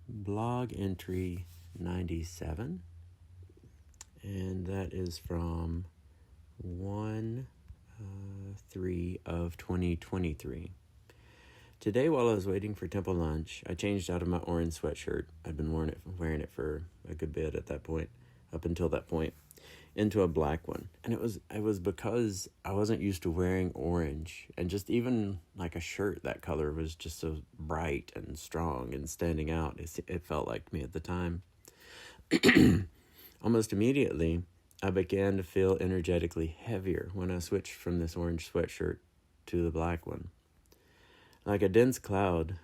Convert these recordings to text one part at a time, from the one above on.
blog entry 97, and that is from 1/3 of 2023. Today, while I was waiting for temple lunch, I changed out of my orange sweatshirt. I'd been wearing it for a good bit at that point, up until that point, into a black one. And it was because I wasn't used to wearing orange, and just even like a shirt that color was just so bright and strong and standing out. It felt like me at the time. Almost immediately, I began to feel energetically heavier when I switched from this orange sweatshirt to the black one. Like a dense cloud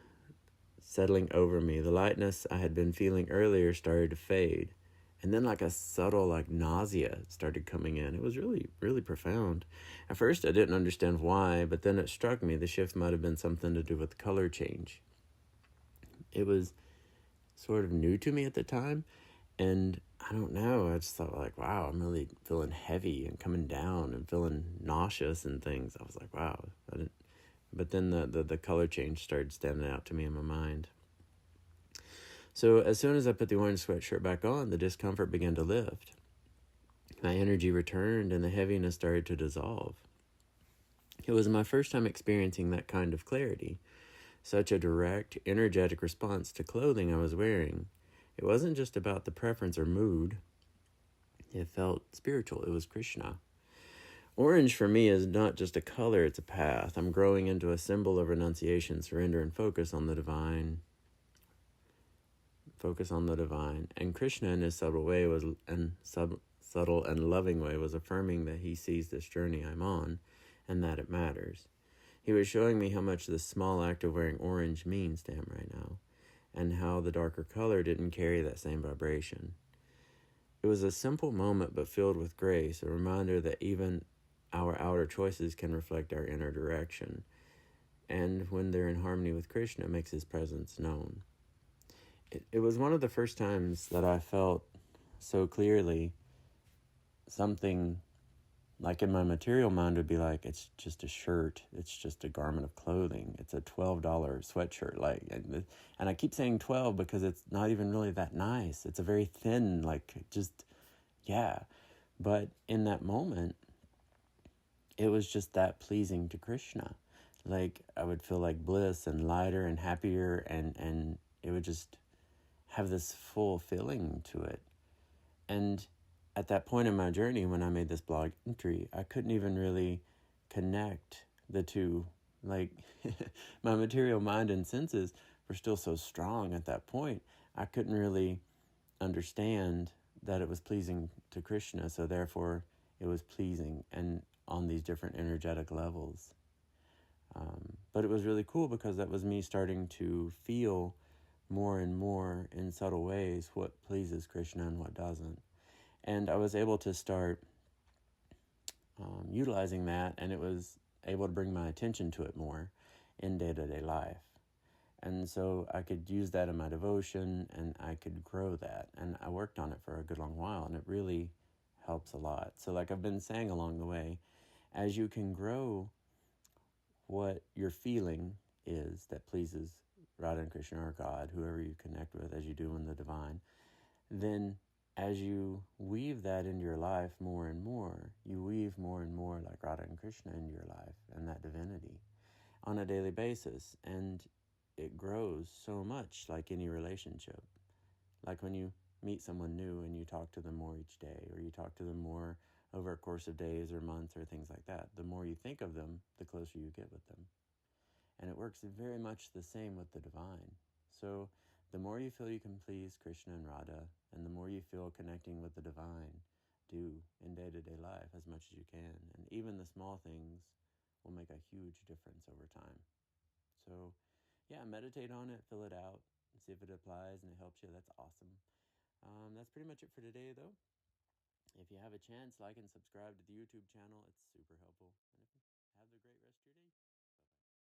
settling over me, the lightness I had been feeling earlier started to fade. And then like a subtle nausea started coming in. It was really, really profound. At first I didn't understand why, but then it struck me the shift might have been something to do with color change. It was sort of new to me at the time, and I don't know, I just thought wow, I'm really feeling heavy and coming down and feeling nauseous and things. I was like, wow. But then the color change started standing out to me in my mind. So as soon as I put the orange sweatshirt back on, the discomfort began to lift. My energy returned and the heaviness started to dissolve. It was my first time experiencing that kind of clarity, such a direct, energetic response to clothing I was wearing. It wasn't just about the preference or mood. It felt spiritual. It was Krishna. Orange for me is not just a color, it's a path. I'm growing into a symbol of renunciation, surrender, and focus on the divine. And Krishna, in his subtle and loving way, was affirming that he sees this journey I'm on and that it matters. He was showing me how much this small act of wearing orange means to him right now, and how the darker color didn't carry that same vibration. It was a simple moment but filled with grace, a reminder that even our outer choices can reflect our inner direction, and when they're in harmony with Krishna, it makes his presence known. It was one of the first times that I felt so clearly something like in my material mind would be like, it's just a shirt, it's just a garment of clothing, it's a $12 sweatshirt. And I keep saying 12 because it's not even really that nice. It's a very thin, But in that moment, it was just that pleasing to Krishna. I would feel like bliss and lighter and happier, and it would just have this full feeling to it. And at that point in my journey, when I made this blog entry, I couldn't even really connect the two. My material mind and senses were still so strong at that point. I couldn't really understand that it was pleasing to Krishna, so therefore it was pleasing and on these different energetic levels. But it was really cool because that was me starting to feel more and more in subtle ways what pleases Krishna and what doesn't. And I was able to start utilizing that, and it was able to bring my attention to it more in day-to-day life. And so I could use that in my devotion, and I could grow that. And I worked on it for a good long while, and it really helps a lot. So I've been saying along the way, as you can grow what your feeling is that pleases Radha and Krishna or God, whoever you connect with as you do in the divine, then as you weave that into your life more and more, you weave more and more like Radha and Krishna into your life and that divinity on a daily basis. And it grows so much like any relationship. Like when you meet someone new and you talk to them more each day, or you talk to them more over a course of days or months or things like that. The more you think of them, the closer you get with them. And it works very much the same with the divine. So the more you feel you can please Krishna and Radha, and the more you feel connecting with the divine, do in day-to-day life as much as you can. And even the small things will make a huge difference over time. So meditate on it, fill it out, and see if it applies and it helps you. That's awesome. That's pretty much it for today, though. If you have a chance, like and subscribe to the YouTube channel. It's super helpful. And have a great rest of your day.